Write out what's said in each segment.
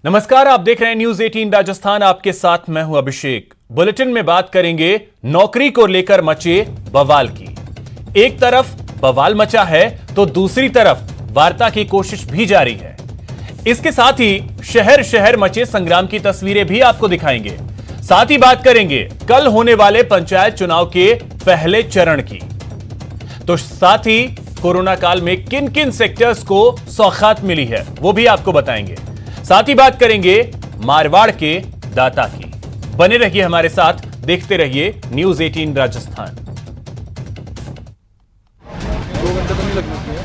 नमस्कार, आप देख रहे हैं न्यूज 18 राजस्थान। आपके साथ मैं हूं अभिषेक। बुलेटिन में बात करेंगे नौकरी को लेकर मचे बवाल की। एक तरफ बवाल मचा है तो दूसरी तरफ वार्ता की कोशिश भी जारी है। इसके साथ ही शहर शहर मचे संग्राम की तस्वीरें भी आपको दिखाएंगे। साथ ही बात करेंगे कल होने वाले पंचायत चुनाव के पहले चरण की। तो साथ ही कोरोना काल में किन किन सेक्टर्स को सौगात मिली है वो भी आपको बताएंगे। साथ ही बात करेंगे मारवाड़ के दाता की। बने रहिए हमारे साथ, देखते रहिए न्यूज 18 राजस्थान। 2 घंटे तो नहीं लगने चाहिए।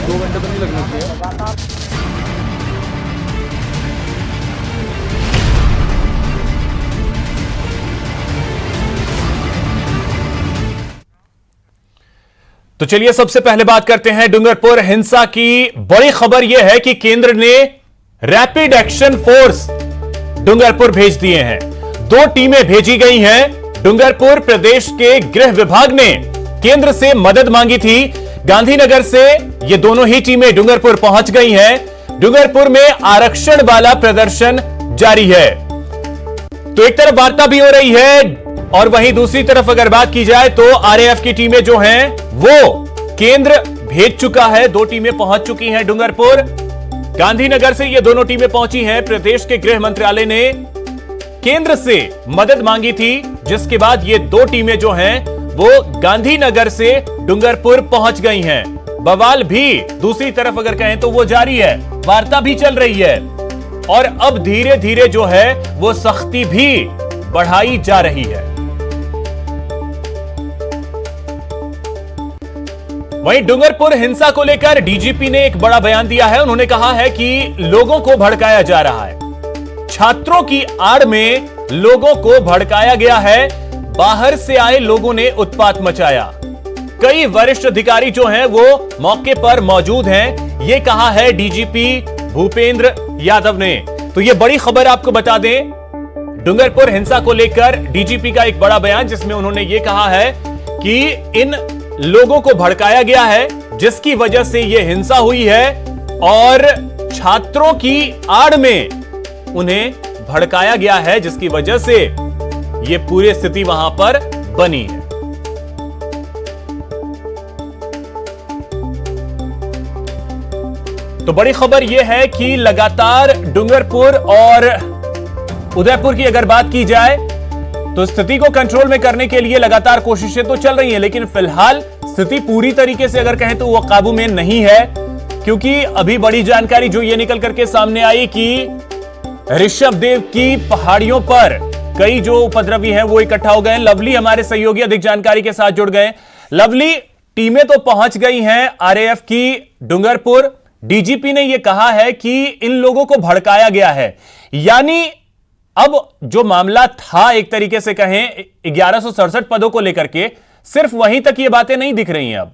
2 घंटे तो नहीं लगने चाहिए। तो चलिए सबसे पहले बात करते हैं डूंगरपुर हिंसा की। बड़ी खबर यह है कि केंद्र ने रैपिड एक्शन फोर्स डूंगरपुर भेज दिए हैं। 2 टीमें भेजी गई हैं। डूंगरपुर प्रदेश के गृह विभाग ने केंद्र से मदद मांगी थी। गांधीनगर से ये दोनों ही टीमें डूंगरपुर पहुंच गई हैं। डूंगरपुर में आरक्षण वाला प्रदर्शन जारी है। तो एक तरफ वार्ता भी हो रही है और वहीं दूसरी तरफ अगर बात की जाए तो आरएएफ की टीमें जो हैं वो केंद्र भेज चुका है। 2 टीमें पहुंच चुकी हैं डूंगरपुर। गांधीनगर से ये दोनों टीमें पहुंची हैं। प्रदेश के गृह मंत्रालय ने केंद्र से मदद मांगी थी, जिसके बाद ये 2 टीमें जो हैं वो गांधीनगर से डूंगरपुर पहुंच गई हैं। बवाल भी दूसरी तरफ अगर कहें तो वो जारी है, वार्ता भी चल रही है और अब धीरे धीरे जो है वो सख्ती भी बढ़ाई जा रही है। वहीं डूंगरपुर हिंसा को लेकर डीजीपी ने एक बड़ा बयान दिया है। उन्होंने कहा है कि लोगों को भड़काया जा रहा है। छात्रों की आड़ में लोगों को भड़काया गया है। बाहर से आए लोगों ने उत्पात मचाया। कई वरिष्ठ अधिकारी जो हैं वो मौके पर मौजूद हैं, ये कहा है डीजीपी भूपेंद्र यादव ने। तो ये बड़ी खबर आपको बता दें, डूंगरपुर हिंसा को लेकर डीजीपी का एक बड़ा बयान, जिसमें उन्होंने ये कहा है कि इन लोगों को भड़काया गया है, जिसकी वजह से यह हिंसा हुई है और छात्रों की आड़ में उन्हें भड़काया गया है, जिसकी वजह से यह पूरी स्थिति वहां पर बनी है। तो बड़ी खबर यह है कि लगातार डूंगरपुर और उदयपुर की अगर बात की जाए तो स्थिति को कंट्रोल में करने के लिए लगातार कोशिशें तो चल रही हैं, लेकिन फिलहाल स्थिति पूरी तरीके से अगर कहें तो वो काबू में नहीं है, क्योंकि अभी बड़ी जानकारी जो ये निकल करके सामने आई कि ऋषभदेव की पहाड़ियों पर कई जो उपद्रवी हैं वो इकट्ठा हो गए। लवली हमारे सहयोगी अधिक जानकारी के साथ जुड़ गए। लवली, टीमें तो पहुंच गई हैं आरएएफ की डूंगरपुर। डीजीपी ने यह कहा है कि इन लोगों को भड़काया गया है, यानी अब जो मामला था एक तरीके से कहें 1167 पदों को लेकर के, सिर्फ वहीं तक ये बातें नहीं दिख रही हैं अब।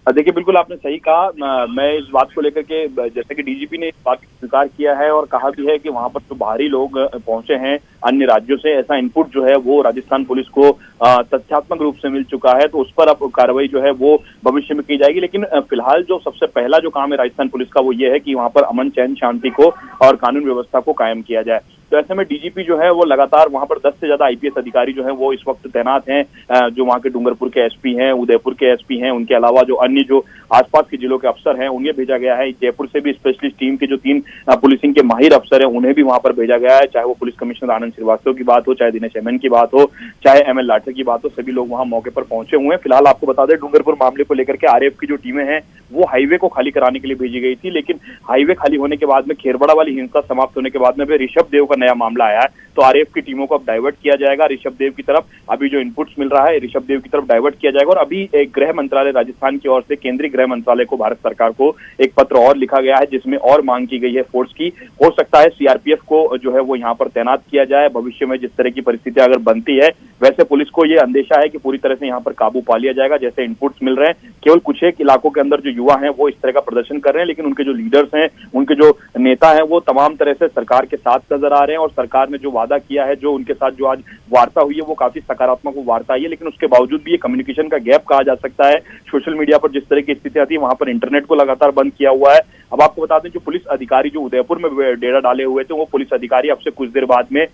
देखिए, बिल्कुल आपने सही कहा। मैं इस बात को लेकर के, जैसे कि डीजीपी ने इस बात को स्वीकार किया है और कहा भी है कि वहां पर जो बाहरी लोग पहुंचे हैं अन्य राज्यों से, ऐसा इनपुट जो है वो राजस्थान पुलिस को तथ्यात्मक रूप से मिल चुका है। तो उस पर अब कार्रवाई जो है वो भविष्य में की जाएगी। लेकिन फिलहाल जो सबसे पहला जो काम है राजस्थान पुलिस का वो ये है कि वहां पर अमन चैन शांति को और कानून व्यवस्था को कायम किया जाए। तो ऐसे में डीजीपी जो है वो लगातार वहां पर 10 से ज्यादा आईपीएस अधिकारी जो है वो इस वक्त तैनात हैं, जो वहां के डूंगरपुर के एसपी हैं, उदयपुर के एसपी हैं, उनके अलावा जो अन्य जो आसपास के जिलों के अफसर हैं उन्हें भेजा गया है। जयपुर से भी स्पेशलिस्ट टीम के जो 3 पुलिसिंग के माहिर अफसर हैं उन्हें भी वहां पर भेजा गया है। चाहे वो पुलिस कमिश्नर आनंद श्रीवास्तव की बात हो, चाहे दिनेश एमएन की बात हो, चाहे एमएल लाठर की बात हो, सभी लोग वहां मौके पर पहुंचे हुए हैं। फिलहाल आपको बता दें, डूंगरपुर मामले को लेकर के आरएएफ की जो टीमें हैं वो हाईवे को खाली कराने के लिए भेजी गई थी, लेकिन हाईवे खाली होने के बाद में, खेरबड़ा वाली हिंसा समाप्त होने के बाद में ऋषभदेव का नया मामला आया है। तो आरएएफ की टीमों को अब डाइवर्ट किया जाएगा ऋषभदेव की तरफ। अभी जो इनपुट्स मिल रहा है ऋषभदेव की तरफ डाइवर्ट किया जाएगा। और अभी एक गृह मंत्रालय राजस्थान की ओर से केंद्रीय गृह मंत्रालय को, भारत सरकार को एक पत्र और लिखा गया है, जिसमें और मांग की गई है फोर्स की। हो सकता है सीआरपीएफ को जो है वो यहाँ पर तैनात किया जाए भविष्य में, जिस तरह की परिस्थितियां अगर बनती है। वैसे पुलिस को ये अंदेशा है कि पूरी तरह से यहाँ पर काबू पा लिया जाएगा। जैसे इनपुट्स मिल रहे हैं, केवल कुछ एक इलाकों के अंदर जो युवा हैं वो इस तरह का प्रदर्शन कर रहे हैं, लेकिन उनके जो लीडर्स हैं, उनके जो नेता हैं वो तमाम तरह से सरकार के साथ नजर आ रहे हैं और सरकार ने जो वादा किया है, जो उनके साथ जो आज वार्ता हुई है वो काफी सकारात्मक वार्ता आई है, लेकिन उसके बावजूद भी ये कम्युनिकेशन का गैप कहा जा सकता है। सोशल मीडिया पर जिस तरह की स्थिति आती है वहां पर इंटरनेट को लगातार बंद किया हुआ है। अब आपको बता दें, जो पुलिस अधिकारी जो उदयपुर में डेरा डाले हुए थे, वो पुलिस अधिकारी अब से कुछ देर बाद में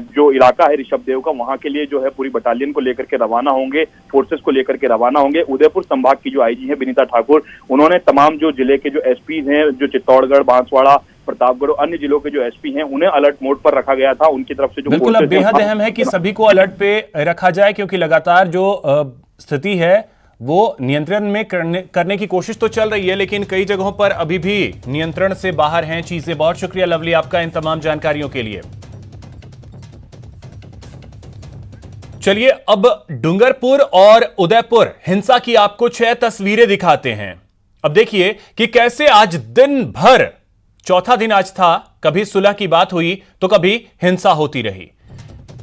जो इलाका है ऋषभ देव का, वहां के लिए जो है पूरी बटालियन को लेकर के रवाना होंगे, फोर्सेस को लेकर के रवाना होंगे। उदयपुर संभाग की जो आईजी है विनीता ठाकुर, उन्होंने तमाम जो जिले के जो एसपी हैं, जो चित्तौड़गढ़, बांसवाड़ा, प्रतापगढ़ और अन्य जिलों के जो एसपी हैं, उन्हें अलर्ट मोड पर रखा गया था। उनकी तरफ से जो बिल्कुल, अब बेहद अहम है कि सभी को अलर्ट पे रखा जाए, क्योंकि लगातार जो स्थिति है वो नियंत्रण में करने की कोशिश तो चल रही है, लेकिन कई जगहों पर अभी भी नियंत्रण से बाहर हैं चीजें। बहुत शुक्रिया लवली आपका इन तमाम जानकारियों के लिए। चलिए अब डूंगरपुर और उदयपुर हिंसा की आपको 6 तस्वीरें दिखाते हैं। अब देखिए कि कैसे आज दिन भर, चौथा दिन आज था, कभी सुलह की बात हुई तो कभी हिंसा होती रही।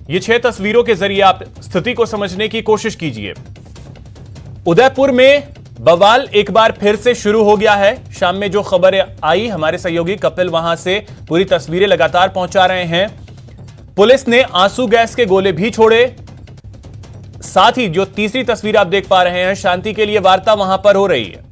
ये 6 तस्वीरों के जरिए आप स्थिति को समझने की कोशिश कीजिए। उदयपुर में बवाल एक बार फिर से शुरू हो गया है। शाम में जो खबर आई, हमारे सहयोगी कपिल वहां से पूरी तस्वीरें लगातार पहुंचा रहे हैं। पुलिस ने आंसू गैस के गोले भी छोड़े। साथ ही जो तीसरी तस्वीर आप देख पा रहे हैं, शांति के लिए वार्ता वहां पर हो रही है।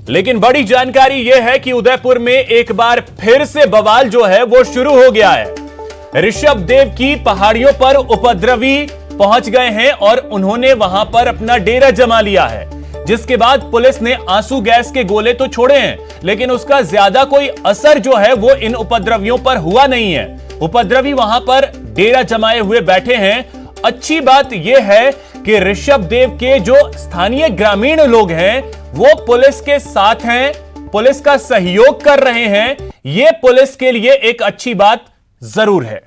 लेकिन बड़ी जानकारी यह है कि उदयपुर में एक बार फिर से बवाल जो है वो शुरू हो गया है। ऋषभ देव की पहाड़ियों पर उपद्रवी पहुंच गए हैं और उन्होंने वहां पर अपना डेरा जमा लिया है, जिसके बाद पुलिस ने आंसू गैस के गोले तो छोड़े हैं, लेकिन उसका ज्यादा कोई असर जो है वो इन उपद्रवियों पर हुआ नहीं है। उपद्रवी वहां पर डेरा जमाए हुए बैठे हैं। अच्छी बात यह है कि ऋषभ देव के जो स्थानीय ग्रामीण लोग हैं वो पुलिस के साथ हैं, पुलिस का सहयोग कर रहे हैं। यह पुलिस के लिए एक अच्छी बात जरूर है।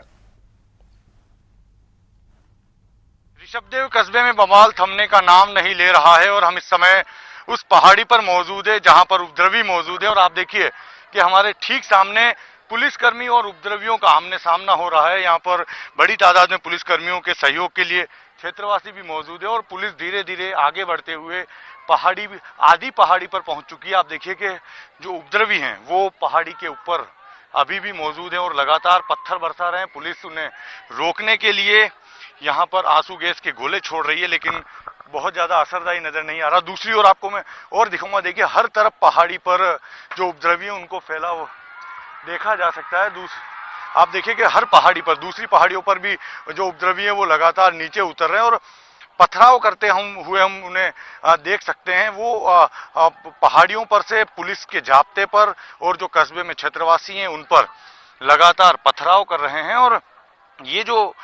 ऋषभदेव कस्बे में बवाल थमने का नाम नहीं ले रहा है और हम इस समय उस पहाड़ी पर मौजूद है जहां पर उपद्रवी मौजूद है। और आप देखिए कि हमारे ठीक सामने पुलिसकर्मी और उपद्रवियों का आमने सामना हो रहा है। यहाँ पर बड़ी तादाद में पुलिसकर्मियों के सहयोग के लिए क्षेत्रवासी भी मौजूद है और पुलिस धीरे धीरे आगे बढ़ते हुए आधी पहाड़ी पर पहुंच चुकी है। आप देखिए कि जो उपद्रवी हैं वो पहाड़ी के ऊपर अभी भी मौजूद है और लगातार पत्थर बरसा रहे हैं। पुलिस उन्हें रोकने के लिए यहाँ पर आंसू गैस के गोले छोड़ रही है, लेकिन बहुत ज्यादा असरदायी नजर नहीं आ रहा। दूसरी ओर आपको मैं और दिखाऊंगा, देखिए हर तरफ पहाड़ी पर जो उपद्रवी है उनको फैला हुआ देखा जा सकता है। आप देखिए कि हर पहाड़ी पर, दूसरी पहाड़ियों पर भी जो उपद्रवी है वो लगातार नीचे उतर रहे हैं और पथराव करते हुए हम उन्हें देख सकते हैं। वो पहाड़ियों पर से पुलिस के जाब्ते पर और जो कस्बे में क्षेत्रवासी हैं उन पर लगातार पथराव कर रहे हैं। और ये जो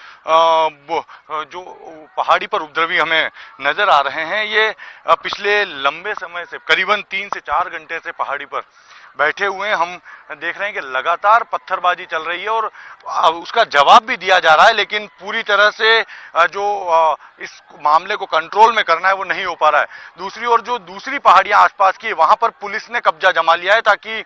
पहाड़ी पर उपद्रवी हमें नजर आ रहे हैं, ये पिछले लंबे समय से करीबन 3 से 4 घंटे से पहाड़ी पर बैठे हुए हैं। हम देख रहे हैं कि लगातार पत्थरबाजी चल रही है और उसका जवाब भी दिया जा रहा है, लेकिन पूरी तरह से जो इस मामले को कंट्रोल में करना है वो नहीं हो पा रहा है। दूसरी ओर जो दूसरी पहाड़ियां आसपास की, वहां पर पुलिस ने कब्जा जमा लिया है ताकि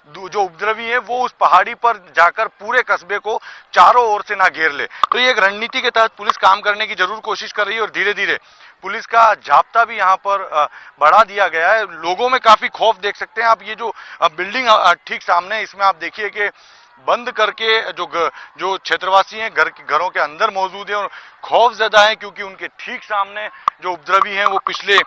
जो उपद्रवी है वो उस पहाड़ी पर जाकर पूरे कस्बे को चारों ओर से ना घेर ले। तो ये एक रणनीति के तहत पुलिस काम करने की जरूर कोशिश कर रही है और धीरे धीरे पुलिस का जाब्ता भी यहाँ पर बढ़ा दिया गया है। लोगों में काफी खौफ देख सकते हैं आप। ये जो बिल्डिंग ठीक सामने, इसमें आप देखिए कि बंद करके जो क्षेत्रवासी हैं घरों के अंदर मौजूद हैं और खौफ ज्यादा है, क्योंकि उनके ठीक सामने जो उपद्रवी हैं वो पिछले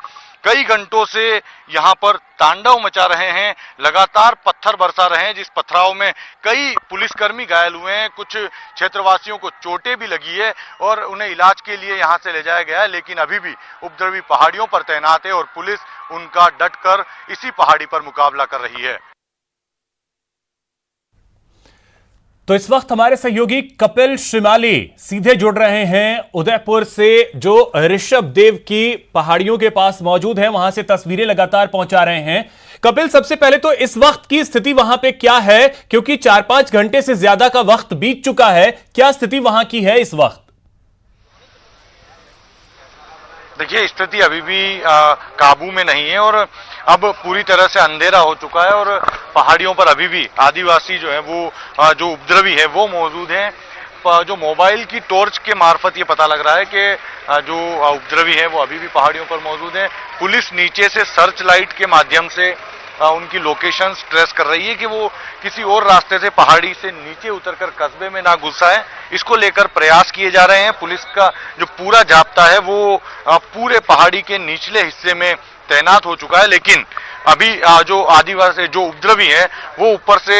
कई घंटों से यहाँ पर तांडव मचा रहे हैं, लगातार पत्थर बरसा रहे हैं, जिस पथराव में कई पुलिसकर्मी घायल हुए हैं, कुछ क्षेत्रवासियों को चोटें भी लगी है और उन्हें इलाज के लिए यहाँ से ले जाया गया है। लेकिन अभी भी उपद्रवी पहाड़ियों पर तैनात है और पुलिस उनका डटकर इसी पहाड़ी पर मुकाबला कर रही है। तो इस वक्त हमारे सहयोगी कपिल श्रीमाली सीधे जुड़ रहे हैं उदयपुर से, जो ऋषभ देव की पहाड़ियों के पास मौजूद है, वहां से तस्वीरें लगातार पहुंचा रहे हैं। कपिल, सबसे पहले तो इस वक्त की स्थिति वहां पे क्या है, क्योंकि 4-5 घंटे से ज्यादा का वक्त बीत चुका है, क्या स्थिति वहां की है इस वक्त? देखिए, स्थिति अभी भी काबू में नहीं है और अब पूरी तरह से अंधेरा हो चुका है और पहाड़ियों पर अभी भी आदिवासी जो है वो जो उपद्रवी है वो मौजूद हैं। जो मोबाइल की टॉर्च के मार्फत ये पता लग रहा है कि जो उपद्रवी है वो अभी भी पहाड़ियों पर मौजूद है। पुलिस नीचे से सर्च लाइट के माध्यम से उनकी लोकेशन ट्रेस कर रही है कि वो किसी और रास्ते से पहाड़ी से नीचे उतरकर कस्बे में ना घुस आए। इसको लेकर प्रयास किए जा रहे हैं। पुलिस का जो पूरा जाब्ता है वो पूरे पहाड़ी के निचले हिस्से में तैनात हो चुका है, लेकिन अभी जो आदिवासी जो उपद्रवी हैं वो ऊपर से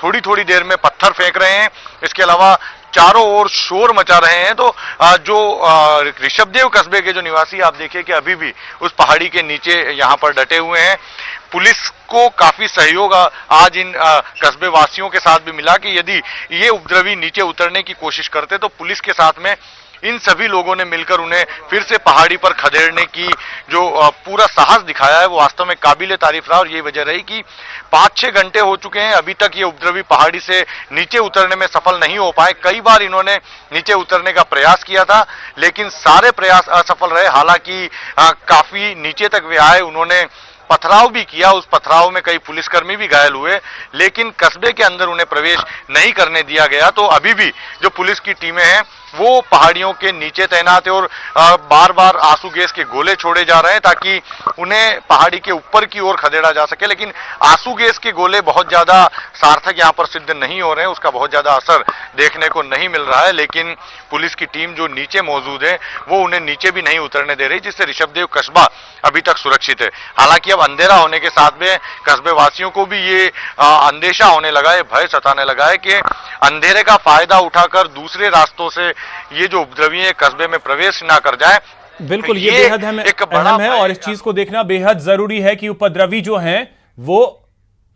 थोड़ी थोड़ी देर में पत्थर फेंक रहे हैं। इसके अलावा चारों ओर शोर मचा रहे हैं। तो जो ऋषभदेव कस्बे के जो निवासी आप देखिए कि अभी भी उस पहाड़ी के नीचे यहाँ पर डटे हुए हैं। पुलिस को काफी सहयोग आज इन कस्बे वासियों के साथ भी मिला कि यदि ये उपद्रवी नीचे उतरने की कोशिश करते तो पुलिस के साथ में इन सभी लोगों ने मिलकर उन्हें फिर से पहाड़ी पर खदेड़ने की जो पूरा साहस दिखाया है वो वास्तव में काबिले तारीफ रहा। और ये वजह रही कि 5-6 घंटे हो चुके हैं, अभी तक ये उपद्रवी पहाड़ी से नीचे उतरने में सफल नहीं हो पाए। कई बार इन्होंने नीचे उतरने का प्रयास किया था, लेकिन सारे प्रयास असफल रहे। हालांकि काफी नीचे तक वे आए, उन्होंने पथराव भी किया, उस पथराव में कई पुलिसकर्मी भी घायल हुए, लेकिन कस्बे के अंदर उन्हें प्रवेश नहीं करने दिया गया। तो अभी भी जो पुलिस की टीमें हैं वो पहाड़ियों के नीचे तैनात है और बार बार आंसू गैस के गोले छोड़े जा रहे हैं ताकि उन्हें पहाड़ी के ऊपर की ओर खदेड़ा जा सके। लेकिन आंसू गैस के गोले बहुत ज्यादा सार्थक यहाँ पर सिद्ध नहीं हो रहे हैं, उसका बहुत ज्यादा असर देखने को नहीं मिल रहा है। लेकिन पुलिस की टीम जो नीचे मौजूद है वो उन्हें नीचे भी नहीं उतरने दे रही, जिससे ऋषभदेव कस्बा अभी तक सुरक्षित है। हालांकि अब अंधेरा होने के साथ में कस्बे वासियों को भी ये अंदेशा होने लगा है, भय सताने लगा है कि अंधेरे का फायदा उठाकर दूसरे रास्तों से ये जो उपद्रवी है कस्बे में प्रवेश ना कर जाए। बिल्कुल, ये बेहद अहम है और इस चीज को देखना बेहद जरूरी है कि उपद्रवी जो हैं वो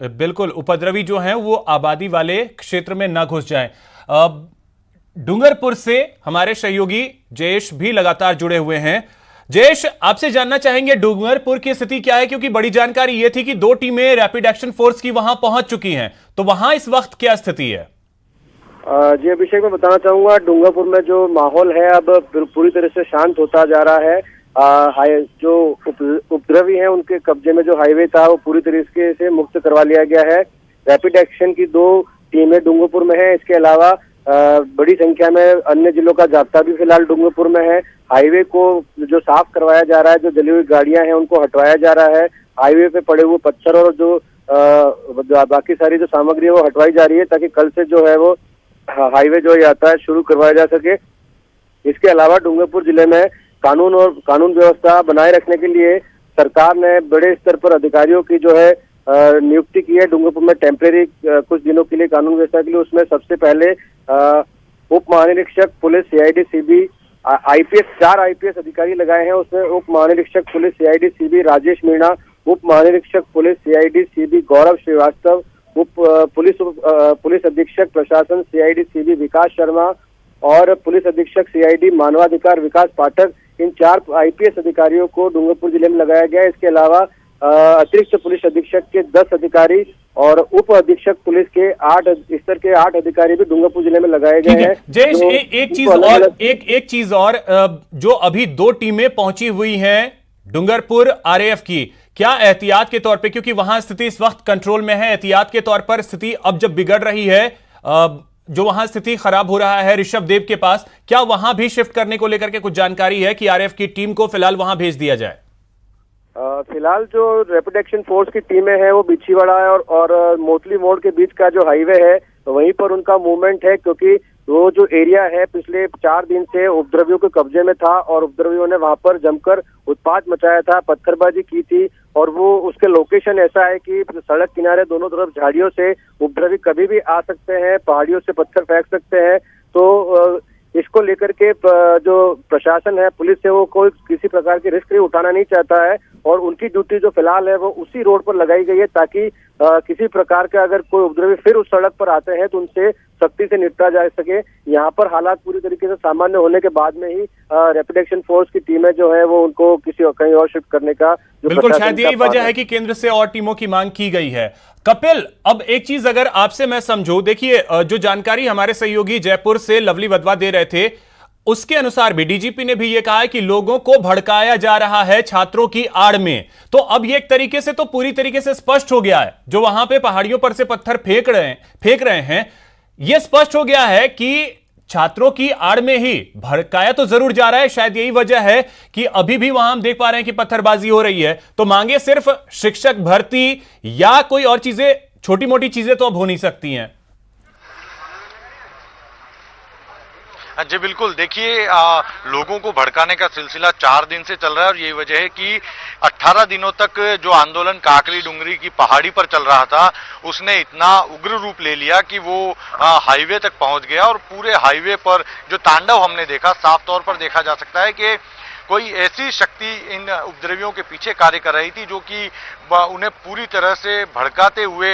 बिल्कुल उपद्रवी जो हैं वो आबादी वाले क्षेत्र में ना घुस जाएं। डूंगरपुर से हमारे सहयोगी जयेश भी लगातार जुड़े हुए हैं। जयेश, आपसे जानना चाहेंगे डूंगरपुर की स्थिति क्या है, क्योंकि बड़ी जानकारी यह थी कि 2 टीमें रैपिड एक्शन फोर्स की वहां पहुंच चुकी हैं, तो वहां इस वक्त क्या स्थिति है? जी अभिषेक, मैं बताना चाहूंगा डूंगरपुर में जो माहौल है अब पूरी तरह से शांत होता जा रहा है। जो उपद्रवी हैं उनके कब्जे में जो हाईवे था वो पूरी तरीके से मुक्त करवा लिया गया है। रैपिड एक्शन की 2 टीमें डूंगरपुर में है। इसके अलावा बड़ी संख्या में अन्य जिलों का जाब्ता भी फिलहाल डूंगरपुर में है। हाईवे को जो साफ करवाया जा रहा है, जो जली हुई गाड़ियां हैं उनको हटवाया जा रहा है। हाईवे पे पड़े हुए पत्थर और जो बाकी सारी जो सामग्री है वो हटवाई जा रही है ताकि कल से जो है वो हाईवे जो यातायात शुरू करवाया जा सके। इसके अलावा डूंगरपुर जिले में कानून व्यवस्था बनाए रखने के लिए सरकार ने बड़े स्तर पर अधिकारियों की जो है नियुक्ति की है। डूंगरपुर में टेम्परेरी कुछ दिनों के लिए कानून व्यवस्था के लिए उसमें सबसे पहले उप महानिरीक्षक police CID CB IPS 4 IPS अधिकारी लगाए हैं। उसमें उप महानिरीक्षक police CID CB Rajesh Meena, उप महानिरीक्षक पुलिस सीआईडी सीबी गौरव श्रीवास्तव, पुलिस अधीक्षक प्रशासन सीआईडी सीबी विकास शर्मा और पुलिस अधीक्षक सीआईडी मानवाधिकार विकास पाठक, इन 4 आईपीएस अधिकारियों को डूंगरपुर जिले में लगाया गया है। इसके अलावा अतिरिक्त पुलिस अधीक्षक के 10 अधिकारी और उप अधीक्षक पुलिस के 8 स्तर के 8 अधिकारी भी डूंगरपुर जिले में लगाए गए हैं। जयेश, एक चीज और जो अभी 2 टीमें पहुंची हुई हैं डूंगरपुर आरएएफ की, क्या एहतियात के तौर पे, क्योंकि वहां स्थिति इस वक्त कंट्रोल में है, एहतियात के तौर पर स्थिति अब जब बिगड़ रही है, जो वहां स्थिति खराब हो रहा है ऋषभदेव के पास, क्या वहां भी शिफ्ट करने को लेकर के कुछ जानकारी है कि आरएएफ की टीम को फिलहाल वहां भेज दिया जाए? फिलहाल जो रैपिड एक्शन फोर्स की टीमें हैं वो बिछीवाड़ा और मोतली मोड़ के बीच का जो हाईवे है तो वहीं पर उनका मूवमेंट है, क्योंकि वो जो एरिया है पिछले 4 दिन से उपद्रवियों के कब्जे में था और उपद्रवियों ने वहां पर जमकर उत्पात मचाया था, पत्थरबाजी की थी और वो उसके लोकेशन ऐसा है कि सड़क किनारे दोनों तरफ झाड़ियों से उपद्रवी कभी भी आ सकते हैं, पहाड़ियों से पत्थर फेंक सकते हैं। तो इसको लेकर के जो प्रशासन है, पुलिस है, वो कोई किसी प्रकार की रिस्क उठाना नहीं चाहता है और उनकी ड्यूटी जो फिलहाल है वो उसी रोड पर लगाई गई है ताकि किसी प्रकार का अगर कोई उपद्रवी फिर उस सड़क पर आते हैं तो उनसे सख्ती से निपटा जा सके। यहाँ पर हालात पूरी तरीके से सामान्य होने के बाद में ही रैपिड एक्शन फोर्स की टीमें जो है वो उनको कहीं और शिफ्ट करने का बिल्कुल शायद यही वजह है कि केंद्र से और टीमों की मांग की गई है। कपिल, अब एक चीज अगर आपसे मैं समझूं, देखिए जो जानकारी हमारे सहयोगी जयपुर से लवली वधवा दे रहे थे उसके अनुसार भी डीजीपी ने भी यह कहा है कि लोगों को भड़काया जा रहा है छात्रों की आड़ में। तो अब ये एक तरीके से तो पूरी तरीके से स्पष्ट हो गया है, जो वहां पे पहाड़ियों पर से पत्थर फेंक रहे हैं, यह स्पष्ट हो गया है कि छात्रों की आड़ में ही भड़काया तो जरूर जा रहा है। शायद यही वजह है कि अभी भी वहां हम देख पा रहे हैं कि पत्थरबाजी हो रही है। तो मांगे सिर्फ शिक्षक भर्ती या कोई और चीजें, छोटी मोटी चीजें तो अब हो नहीं सकती हैं। जी बिल्कुल, देखिए लोगों को भड़काने का सिलसिला 4 दिन से चल रहा है और यही वजह है कि 18 दिनों तक जो आंदोलन काकली डुंगरी की पहाड़ी पर चल रहा था उसने इतना उग्र रूप ले लिया कि वो हाईवे तक पहुंच गया। और पूरे हाईवे पर जो तांडव हमने देखा, साफ तौर पर देखा जा सकता है कि कोई ऐसी शक्ति इन उपद्रवियों के पीछे कार्य कर रही थी जो कि उन्हें पूरी तरह से भड़काते हुए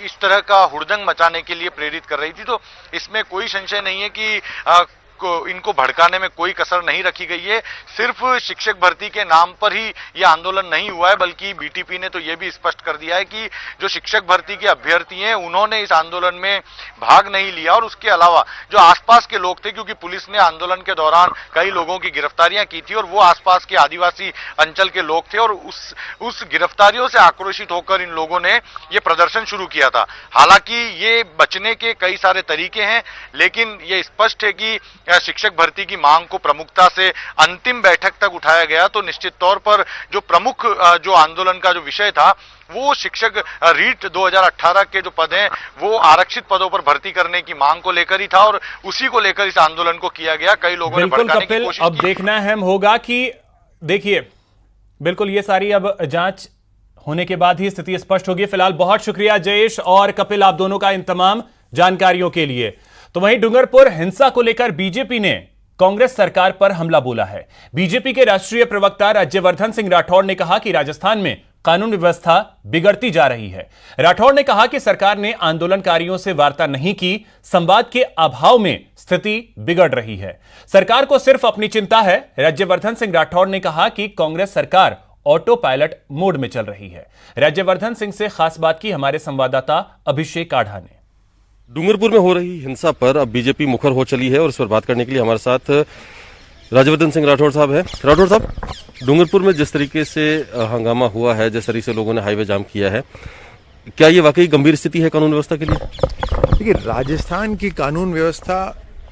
इस तरह का हुड़दंग मचाने के लिए प्रेरित कर रही थी। तो इसमें कोई संशय नहीं है कि इनको भड़काने में कोई कसर नहीं रखी गई है। सिर्फ शिक्षक भर्ती के नाम पर ही यह आंदोलन नहीं हुआ है, बल्कि बीटीपी ने तो यह भी स्पष्ट कर दिया है कि जो शिक्षक भर्ती के अभ्यर्थी हैं उन्होंने इस आंदोलन में भाग नहीं लिया। और उसके अलावा जो आसपास के लोग थे, क्योंकि पुलिस ने आंदोलन के दौरान कई लोगों की गिरफ्तारियां की थी और वो आसपास के आदिवासी अंचल के लोग थे और उस गिरफ्तारियों से आक्रोशित होकर इन लोगों ने ये प्रदर्शन शुरू किया था। हालांकि ये बचने के कई सारे तरीके हैं, लेकिन ये स्पष्ट है कि शिक्षक भर्ती की मांग को प्रमुखता से अंतिम बैठक तक उठाया गया। तो निश्चित तौर पर जो प्रमुख जो आंदोलन का जो विषय था वो शिक्षक रीट 2018 के जो पद हैं वो आरक्षित पदों पर भर्ती करने की मांग को लेकर ही था और उसी को लेकर इस आंदोलन को किया गया। कई लोगों ने भड़काने की कोशिश की। अब देखना अहम होगा कि देखिए, बिल्कुल ये सारी अब जांच होने के बाद ही स्थिति स्पष्ट होगी। फिलहाल बहुत शुक्रिया जयेश और कपिल, आप दोनों का इन तमाम जानकारियों के लिए। तो वहीं डूंगरपुर हिंसा को लेकर बीजेपी ने कांग्रेस सरकार पर हमला बोला है। बीजेपी के राष्ट्रीय प्रवक्ता राज्यवर्धन सिंह राठौड़ ने कहा कि राजस्थान में कानून व्यवस्था बिगड़ती जा रही है। राठौड़ ने कहा कि सरकार ने आंदोलनकारियों से वार्ता नहीं की, संवाद के अभाव में स्थिति बिगड़ रही है। सरकार को सिर्फ अपनी चिंता है। राज्यवर्धन सिंह राठौड़ ने कहा कि कांग्रेस सरकार ऑटो पायलट मोड में चल रही है। राज्यवर्धन सिंह से खास बात की हमारे संवाददाता अभिषेक आढ़ा ने। डूंगरपुर में हो रही हिंसा पर अब बीजेपी मुखर हो चली है और इस पर बात करने के लिए हमारे साथ राज्यवर्धन सिंह राठौड़ साहब हैं। राठौड़ साहब, डूंगरपुर में जिस तरीके से हंगामा हुआ है, जिस तरीके से लोगों ने हाईवे जाम किया है, क्या ये वाकई गंभीर स्थिति है कानून व्यवस्था के लिए? देखिए, राजस्थान की कानून व्यवस्था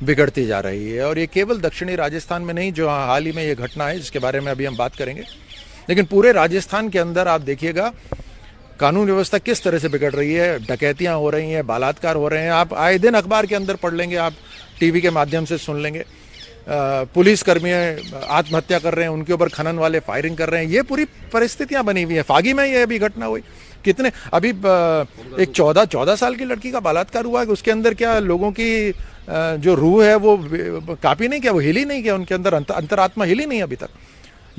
बिगड़ती जा रही है और ये केवल दक्षिणी राजस्थान में नहीं, जो हाल ही में ये घटना है जिसके बारे में अभी हम बात करेंगे, लेकिन पूरे राजस्थान के अंदर आप देखिएगा कानून व्यवस्था किस तरह से बिगड़ रही है। डकैतियां हो रही हैं, बलात्कार हो रहे हैं। आप आए दिन अखबार के अंदर पढ़ लेंगे, आप टीवी के माध्यम से सुन लेंगे। पुलिसकर्मी आत्महत्या कर रहे हैं, उनके ऊपर खनन वाले फायरिंग कर रहे हैं। ये पूरी परिस्थितियां बनी हुई हैं। फागी में ये अभी घटना हुई, कितने अभी एक 14 साल की लड़की का बलात्कार हुआ है। उसके अंदर क्या लोगों की जो रूह है वो कापी नहीं किया, वो हिली नहीं किया, उनके अंदर अंतरात्मा हिली नहीं अभी तक।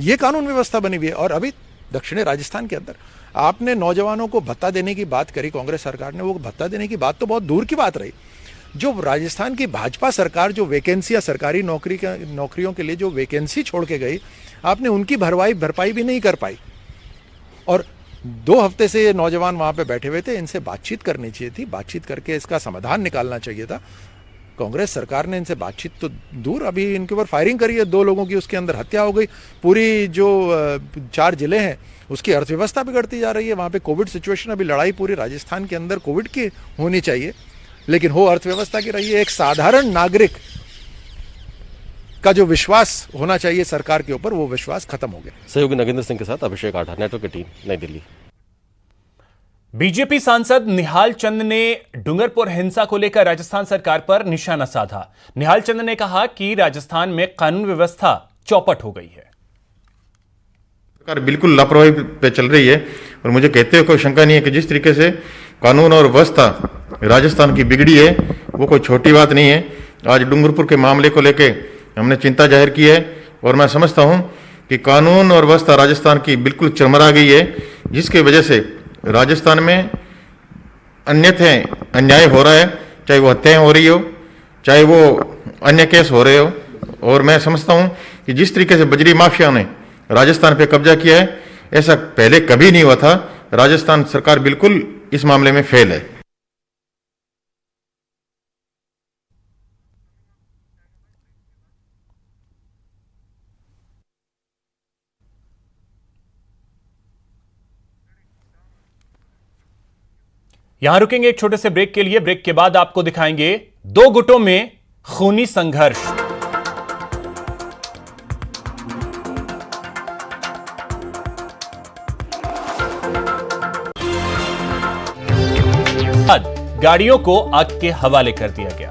ये कानून व्यवस्था बनी हुई है। और अभी दक्षिणी राजस्थान के अंदर आपने नौजवानों को भत्ता देने की बात करी कांग्रेस सरकार ने, वो भत्ता देने की बात तो बहुत दूर की बात रही। जो राजस्थान की भाजपा सरकार जो वैकेंसियां सरकारी नौकरियों के लिए जो वैकेंसी छोड़ के गई, आपने उनकी भरपाई भी नहीं कर पाई। और 2 हफ्ते से ये नौजवान वहां पे बैठे हुए थे, इनसे बातचीत करनी चाहिए थी, बातचीत करके इसका समाधान निकालना चाहिए था। कांग्रेस सरकार ने इनसे बातचीत तो दूर, अभी इनके ऊपर फायरिंग करी है, 2 लोगों की उसके अंदर हत्या हो गई। पूरी जो 4 जिले हैं उसकी अर्थव्यवस्था बिगड़ती जा रही है। वहाँ पे कोविड सिचुएशन, अभी लड़ाई पूरी राजस्थान के अंदर कोविड की होनी चाहिए, लेकिन हो अर्थव्यवस्था की रही है। एक साधारण नागरिक का जो विश्वास होना चाहिए सरकार के ऊपर, वो विश्वास खत्म हो गया। सहयोगी नगेंद्र सिंह के साथ अभिषेक आढ़ा, नेटवर्क की टीम, नई दिल्ली। बीजेपी सांसद निहाल चंद ने डूंगरपुर हिंसा को लेकर राजस्थान सरकार पर निशाना साधा। निहाल चंद ने कहा कि राजस्थान में कानून व्यवस्था चौपट हो गई है। सरकार बिल्कुल लापरवाही पे चल रही है और मुझे कहते हुए कोई शंका नहीं है कि जिस तरीके से कानून और व्यवस्था राजस्थान की बिगड़ी है वो कोई छोटी बात नहीं है। आज डूंगरपुर के मामले को लेके हमने चिंता जाहिर की है और मैं समझता हूं कि कानून और व्यवस्था राजस्थान की बिल्कुल चरमरा गई है, जिसकी वजह से राजस्थान में अन्यथा अन्याय हो रहा है, चाहे वो हत्याएं हो रही हो, चाहे वो अन्य केस हो रहे हो। और मैं समझता हूं कि जिस तरीके से बजरी माफिया ने राजस्थान पे कब्जा किया है, ऐसा पहले कभी नहीं हुआ था। राजस्थान सरकार बिल्कुल इस मामले में फेल है। यहां रुकेंगे एक छोटे से ब्रेक के लिए। ब्रेक के बाद आपको दिखाएंगे 2 गुटों में खूनी संघर्ष। गाड़ियों को आग के हवाले कर दिया गया।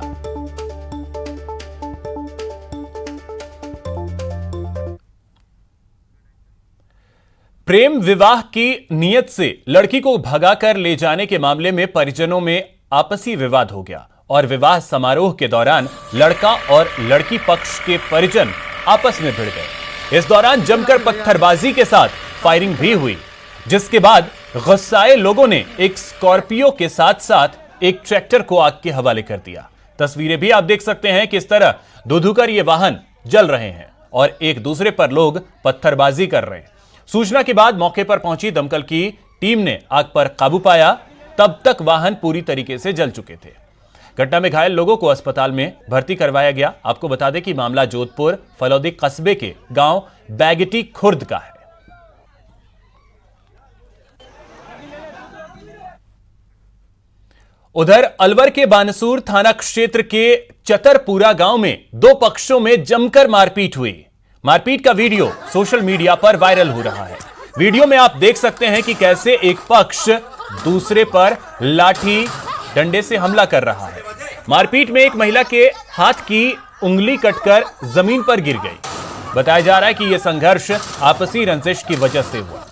प्रेम विवाह की नीयत से लड़की को भगाकर ले जाने के मामले में परिजनों में आपसी विवाद हो गया और विवाह समारोह के दौरान लड़का और लड़की पक्ष के परिजन आपस में भिड़ गए। इस दौरान जमकर पत्थरबाजी के साथ फायरिंग भी हुई, जिसके बाद गुस्साए लोगों ने एक स्कॉर्पियो के साथ साथ एक ट्रैक्टर को आग के हवाले कर दिया। तस्वीरें भी आप देख सकते हैं कि इस तरह धुधुकर ये वाहन जल रहे हैं और एक दूसरे पर लोग पत्थरबाजी कर रहे हैं। सूचना के बाद मौके पर पहुंची दमकल की टीम ने आग पर काबू पाया। तब तक वाहन पूरी तरीके से जल चुके थे। घटना में घायल लोगों को अस्पताल में भर्ती करवाया गया। आपको बता दें कि मामला जोधपुर फलौदी कस्बे के गांव बैगटी खुर्द का है। उधर अलवर के बानसूर थाना क्षेत्र के चतरपुरा गांव में दो पक्षों में जमकर मारपीट हुई। मारपीट का वीडियो सोशल मीडिया पर वायरल हो रहा है। वीडियो में आप देख सकते हैं कि कैसे एक पक्ष दूसरे पर लाठी डंडे से हमला कर रहा है। मारपीट में एक महिला के हाथ की उंगली कटकर जमीन पर गिर गई। बताया जा रहा है कि यह संघर्ष आपसी रंजिश की वजह से हुआ।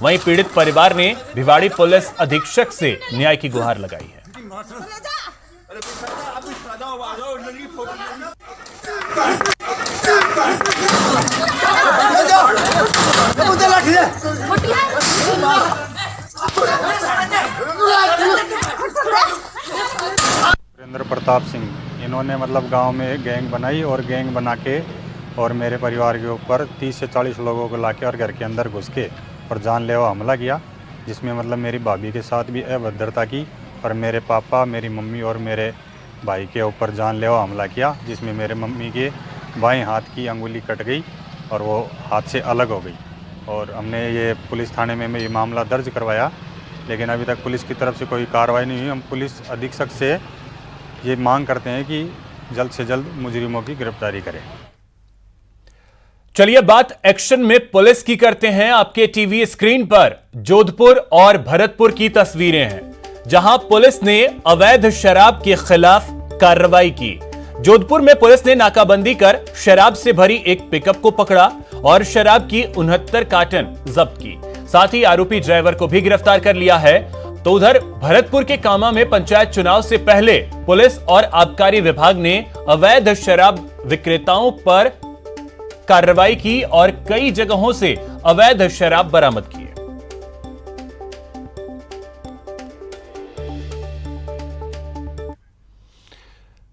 वहीं पीड़ित परिवार ने भिवाड़ी पुलिस अधीक्षक से न्याय की गुहार लगाई है। वीरेंद्र प्रताप सिंह, इन्होंने मतलब गांव में गैंग बनाई और गैंग बना के और मेरे परिवार के ऊपर 30 से 40 लोगों को लाके और घर के अंदर घुस के और जानलेवा हमला किया, जिसमें मतलब मेरी भाभी के साथ भी अभद्रता की और मेरे पापा, मेरी मम्मी और मेरे भाई के ऊपर जानलेवा हमला किया, जिसमें मेरे मम्मी के बाएं हाथ की अंगुली कट गई और वो हाथ से अलग हो गई। और हमने ये पुलिस थाने में ये मामला दर्ज करवाया, लेकिन अभी तक पुलिस की तरफ से कोई कार्रवाई नहीं हुई। हम पुलिस अधीक्षक से ये मांग करते हैं कि जल्द से जल्द मुजरिमों की गिरफ्तारी करें। चलिए बात एक्शन में पुलिस की करते हैं। आपके टीवी स्क्रीन पर जोधपुर और भरतपुर की तस्वीरें हैं, जहां पुलिस ने अवैध शराब के खिलाफ कार्रवाई की। जोधपुर में पुलिस ने नाकाबंदी कर शराब से भरी एक पिकअप को पकड़ा और शराब की 69 कार्टन जब्त की। साथ ही आरोपी ड्राइवर को भी गिरफ्तार कर लिया है। तो उधर भरतपुर के कामा में पंचायत चुनाव से पहले पुलिस और आबकारी विभाग ने अवैध शराब विक्रेताओं पर कार्रवाई की और कई जगहों से अवैध शराब बरामद की।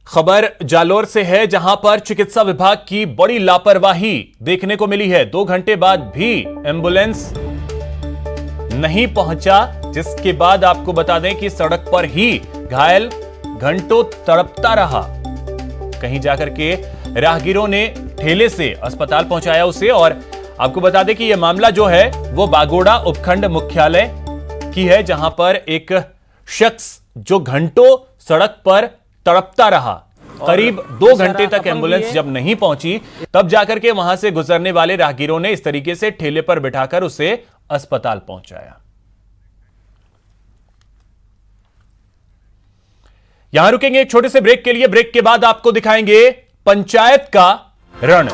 खबर जालोर से है, जहां पर चिकित्सा विभाग की बड़ी लापरवाही देखने को मिली है। 2 घंटे बाद भी एम्बुलेंस नहीं पहुंचा, जिसके बाद आपको बता दें कि सड़क पर ही घायल घंटों तड़पता रहा। कहीं जाकर के राहगीरों ने ठेले से अस्पताल पहुंचाया उसे। और आपको बता दें कि यह मामला जो है वो बागोड़ा उपखंड मुख्यालय की है, जहां पर एक शख्स जो घंटों सड़क पर तड़पता रहा। करीब 2 घंटे तक एम्बुलेंस जब नहीं पहुंची, तब जाकर के वहां से गुजरने वाले राहगीरों ने इस तरीके से ठेले पर बिठाकर उसे अस्पताल पहुंचाया। यहां रुकेंगे एक छोटे से ब्रेक के लिए। ब्रेक के बाद आपको दिखाएंगे पंचायत का रण।